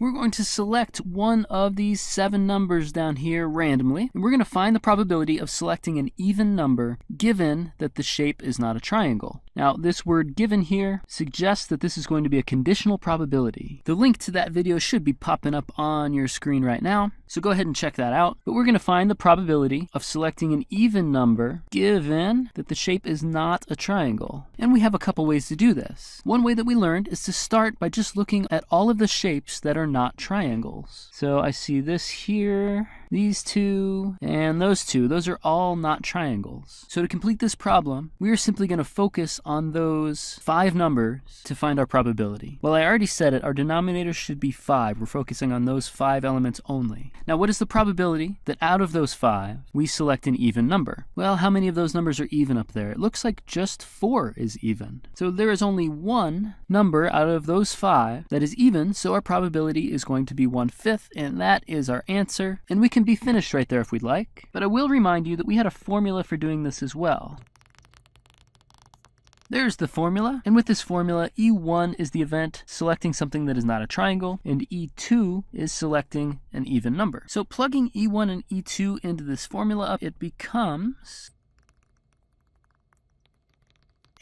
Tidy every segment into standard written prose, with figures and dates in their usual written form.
we're going to select one of these 7 numbers down here randomly, and we're going to find the probability of selecting an even number given that the shape is not a triangle. Now, this word given here suggests that this is going to be a conditional probability. The link to that video should be popping up on your screen right now, so go ahead and check that out. But we're going to find the probability of selecting an even number given that the shape is not a triangle. And we have a couple ways to do this. One way that we learned is to start by just looking at all of the shapes that are not triangles. So I see this here, these two, and those two. Those are all not triangles. So to complete this problem, we are simply going to focus on those 5 numbers to find our probability. Well, I already said it, our denominator should be 5. We're focusing on those 5 elements only. Now, what is the probability that out of those 5, we select an even number? Well, how many of those numbers are even up there? It looks like just 4 is even. So there is only one number out of those 5 that is even, so our probability is going to be 1/5, and that is our answer. And we can be finished right there if we'd like. But I will remind you that we had a formula for doing this as well. There's the formula, and with this formula, E1 is the event selecting something that is not a triangle, and E2 is selecting an even number. So plugging E1 and E2 into this formula, it becomes...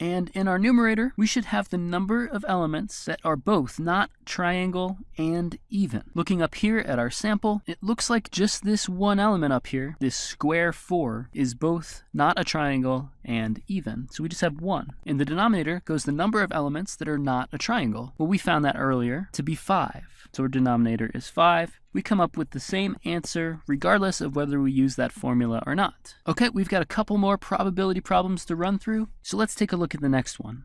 And in our numerator, we should have the number of elements that are both not triangle and even. Looking up here at our sample, it looks like just this one element up here, this square 4, is both not a triangle and even. So we just have 1. In the denominator goes the number of elements that are not a triangle. Well, we found that earlier to be 5. So our denominator is 5. We come up with the same answer regardless of whether we use that formula or not. Okay, we've got a couple more probability problems to run through, so let's take a look at the next one.